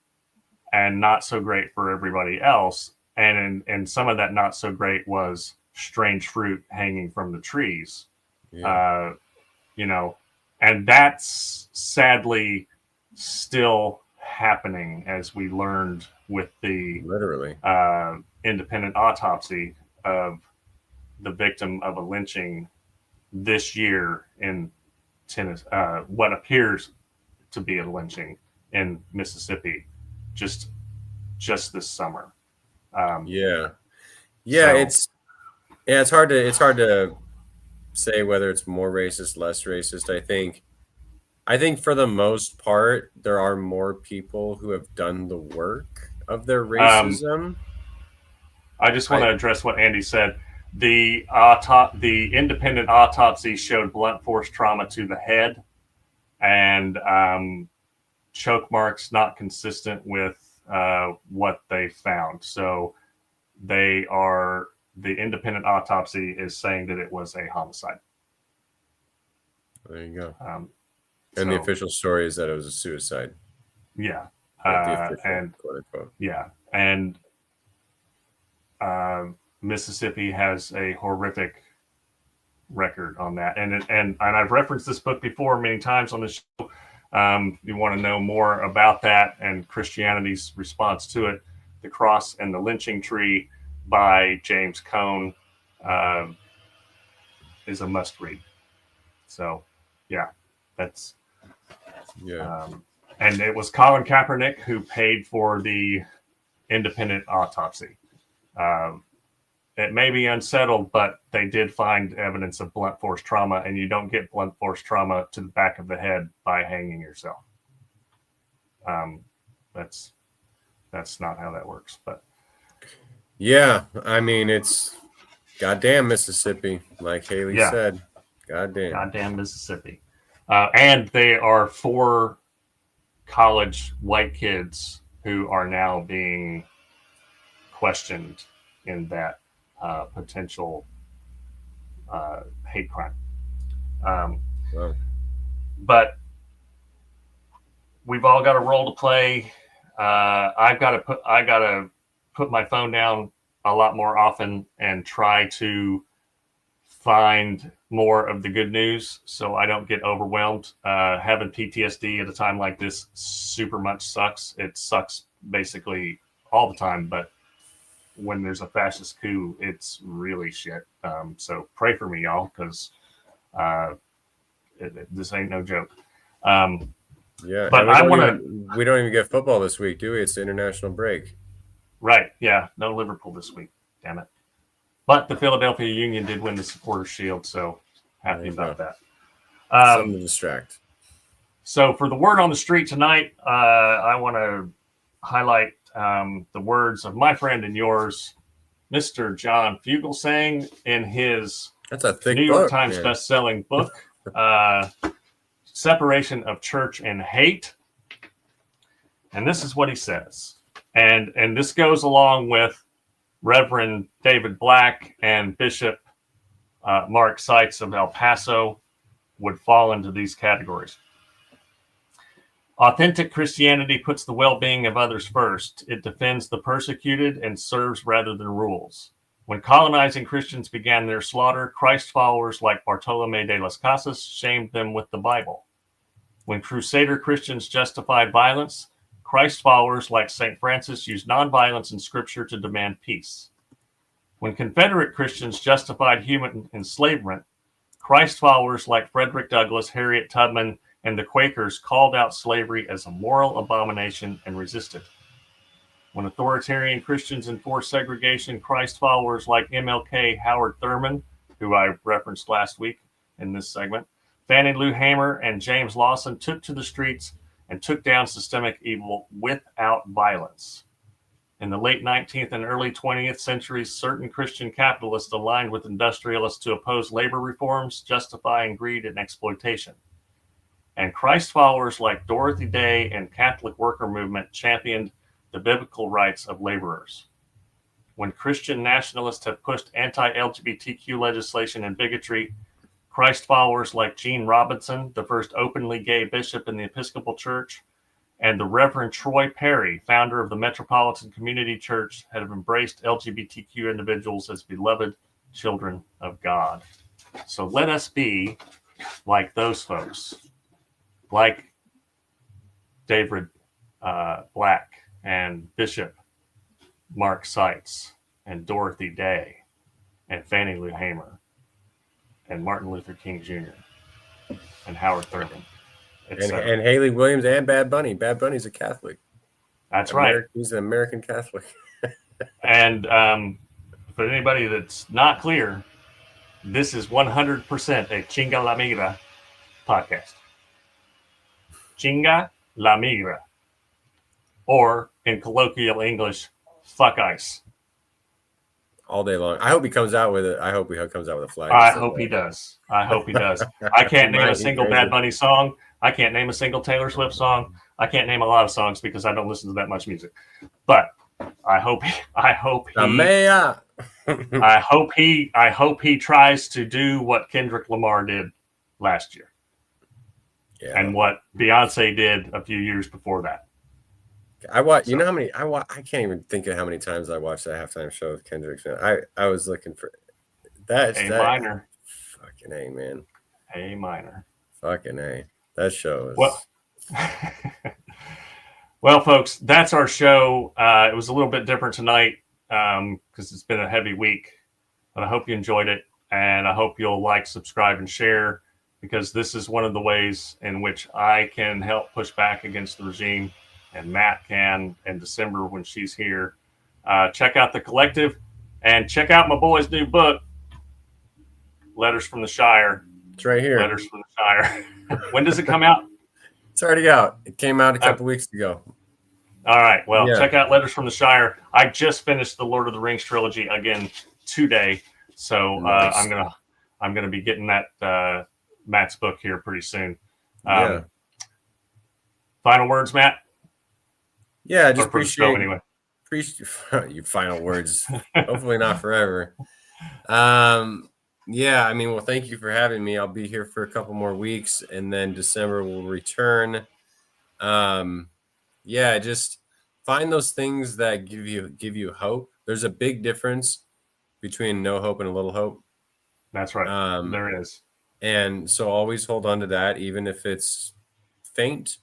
Speaker 1: and not so great for everybody else. And some of that not so great was strange fruit hanging from the trees.
Speaker 2: Yeah.
Speaker 1: And that's sadly still happening, as we learned with the
Speaker 2: Literally
Speaker 1: independent autopsy of the victim of a lynching this year in Tennessee, what appears to be a lynching in Mississippi just this summer.
Speaker 2: Yeah.
Speaker 1: So,
Speaker 2: It's hard to say whether it's more racist, less racist. I think for the most part, there are more people who have done the work of their racism.
Speaker 1: I just want to address what Andy said. The independent autopsy showed blunt force trauma to the head and choke marks not consistent with what they found. So the independent autopsy is saying that it was a homicide.
Speaker 2: There you go.
Speaker 1: And
Speaker 2: the official story is that it was a suicide.
Speaker 1: Yeah.
Speaker 2: And quote unquote.
Speaker 1: Yeah. And Mississippi has a horrific record on that. And I've referenced this book before many times on the show. You want to know more about that and Christianity's response to it, The Cross and the Lynching Tree by James Cone is a must read. So, yeah, that's... and it was Colin Kaepernick who paid for the independent autopsy. It may be unsettled, but they did find evidence of blunt force trauma, and you don't get blunt force trauma to the back of the head by hanging yourself. That's not how that works. But
Speaker 2: yeah, I mean, it's goddamn Mississippi, like Haley said. Goddamn
Speaker 1: Mississippi. And they are 4 college white kids who are now being questioned in that potential hate crime.
Speaker 2: Wow.
Speaker 1: But we've all got a role to play. I got to put my phone down a lot more often and try to find more of the good news so I don't get overwhelmed. Having PTSD at a time like this super much sucks. It sucks basically all the time, but when there's a fascist coup, it's really shit. So pray for me, y'all, because this ain't no joke.
Speaker 2: Yeah,
Speaker 1: but
Speaker 2: we don't even get football this week, do we? It's the international break.
Speaker 1: Right, yeah. No Liverpool this week, damn it. But the Philadelphia Union did win the Supporters' Shield, so happy about that.
Speaker 2: Something to distract.
Speaker 1: So for the word on the street tonight, I want to highlight the words of my friend and yours, Mr. John Fugelsang, in his New York Times best-selling book, Separation of Church and Hate. And this is what he says. And this goes along with Reverend David Black and Bishop Mark Seitz of El Paso would fall into these categories. Authentic Christianity puts the well-being of others first. It defends the persecuted and serves rather than rules. When colonizing Christians began their slaughter, Christ followers like Bartolome de las Casas shamed them with the Bible. When Crusader Christians justified violence, Christ followers like St. Francis used nonviolence in Scripture to demand peace. When Confederate Christians justified human enslavement, Christ followers like Frederick Douglass, Harriet Tubman, and the Quakers called out slavery as a moral abomination and resisted. When authoritarian Christians enforced segregation, Christ followers like MLK Howard Thurman, who I referenced last week in this segment, Fannie Lou Hamer, and James Lawson took to the streets and took down systemic evil without violence. In the late 19th and early 20th centuries, certain Christian capitalists aligned with industrialists to oppose labor reforms, justifying greed and exploitation. And Christ followers like Dorothy Day and Catholic worker movement championed the biblical rights of laborers. When Christian nationalists have pushed anti-LGBTQ legislation and bigotry, Christ followers like Gene Robinson, the first openly gay bishop in the Episcopal Church, and the Reverend Troy Perry, founder of the Metropolitan Community Church, have embraced LGBTQ individuals as beloved children of God. So let us be like those folks, like David Black and Bishop Mark Seitz and Dorothy Day and Fannie Lou Hamer and Martin Luther King Jr. and Howard Thurman.
Speaker 2: And Haley Williams and Bad Bunny. Bad Bunny's a Catholic.
Speaker 1: That's right.
Speaker 2: He's an American Catholic.
Speaker 1: And for anybody that's not clear, this is 100% a Chinga la Migra podcast. Chinga la Migra. Or in colloquial English, fuck ICE.
Speaker 2: All day long. I hope he comes out with it. I hope he comes out with a flag.
Speaker 1: I hope he does. I hope he does. I can't name a single Bad Bunny song. I can't name a single Taylor Swift song. I can't name a lot of songs because I don't listen to that much music. But I hope he tries to do what Kendrick Lamar did last year. Yeah. And what Beyonce did a few years before that.
Speaker 2: I watch. You know how many? I can't even think of how many times I watched that halftime show with Kendrick. I was looking for that. A
Speaker 1: minor.
Speaker 2: Fucking A, man.
Speaker 1: A minor.
Speaker 2: Fucking A. That show is.
Speaker 1: Well, well, folks, that's our show. It was a little bit different tonight because it's been a heavy week, but I hope you enjoyed it, and I hope you'll like, subscribe, and share because this is one of the ways in which I can help push back against the regime. And Matt can, and Desimber when she's here. Check out The Collective and check out my boy's new book, Letters from the Shire.
Speaker 2: It's right here.
Speaker 1: Letters from the Shire. When does it come out?
Speaker 2: It's already out. It came out a couple weeks ago.
Speaker 1: All right. Well, check out Letters from the Shire. I just finished the Lord of the Rings trilogy again today. So nice. I'm gonna be getting that Matt's book here pretty soon. Final words, Matt?
Speaker 2: Yeah, just appreciate your final words. Hopefully not forever. Yeah, I mean, well, thank you for having me. I'll be here for a couple more weeks, and then Desimber will return. Yeah, just find those things that give you hope. There's a big difference between no hope and a little hope.
Speaker 1: That's right. There is.
Speaker 2: And so always hold on to that, even if it's faint.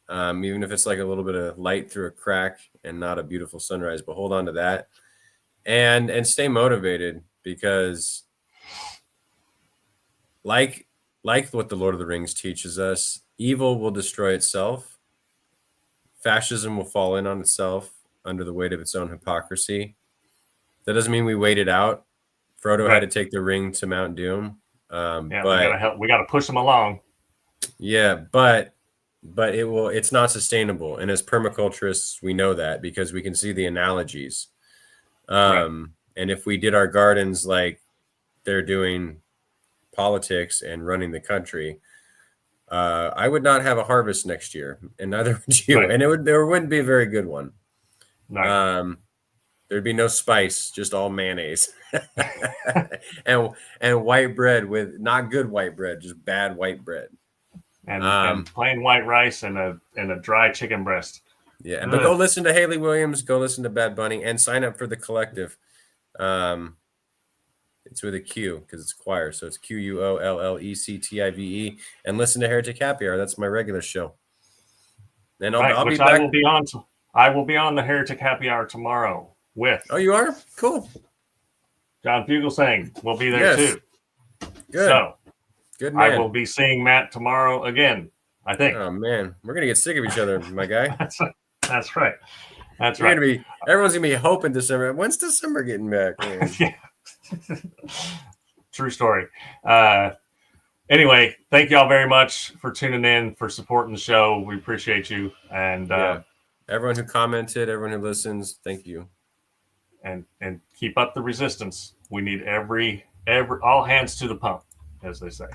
Speaker 2: Even if it's like a little bit of light through a crack and not a beautiful sunrise, but hold on to that and stay motivated because like what the Lord of the Rings teaches us, evil will destroy itself. Fascism will fall in on itself under the weight of its own hypocrisy. That doesn't mean we wait it out. Frodo had to take the ring to Mount Doom.
Speaker 1: But we got to push them along.
Speaker 2: Yeah, but it's not sustainable. And as permaculturists, we know that because we can see the analogies. And if we did our gardens like they're doing politics and running the country, I would not have a harvest next year, and neither would you. Right. And there wouldn't be a very good one. Right. There'd be no spice, just all mayonnaise and white bread with not good white bread, just bad white bread.
Speaker 1: And plain white rice and a dry chicken breast.
Speaker 2: Yeah, but go listen to Haley Williams, go listen to Bad Bunny, and sign up for The Collective. It's with a Q because it's choir. So it's QUOLLECTIVE. And listen to Heretic Happy Hour. That's my regular show. And I'll be back.
Speaker 1: I will be on the Heretic Happy Hour tomorrow with.
Speaker 2: Oh, you are? Cool.
Speaker 1: John Fugelsang will be there too.
Speaker 2: Good.
Speaker 1: So,
Speaker 2: good man.
Speaker 1: I will be seeing Matt tomorrow again, I think.
Speaker 2: Oh, man. We're going to get sick of each other, my guy.
Speaker 1: That's right. That's
Speaker 2: You're
Speaker 1: right.
Speaker 2: Everyone's going to be hoping December. When's December getting back?
Speaker 1: Yeah. True story. Anyway, thank y'all very much for tuning in, for supporting the show. We appreciate you. And
Speaker 2: everyone who commented, everyone who listens, thank you.
Speaker 1: And keep up the resistance. We need all hands to the pump, as they say.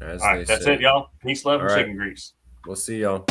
Speaker 1: All right, that's it, y'all. Peace, love, and chicken grease.
Speaker 2: We'll see y'all.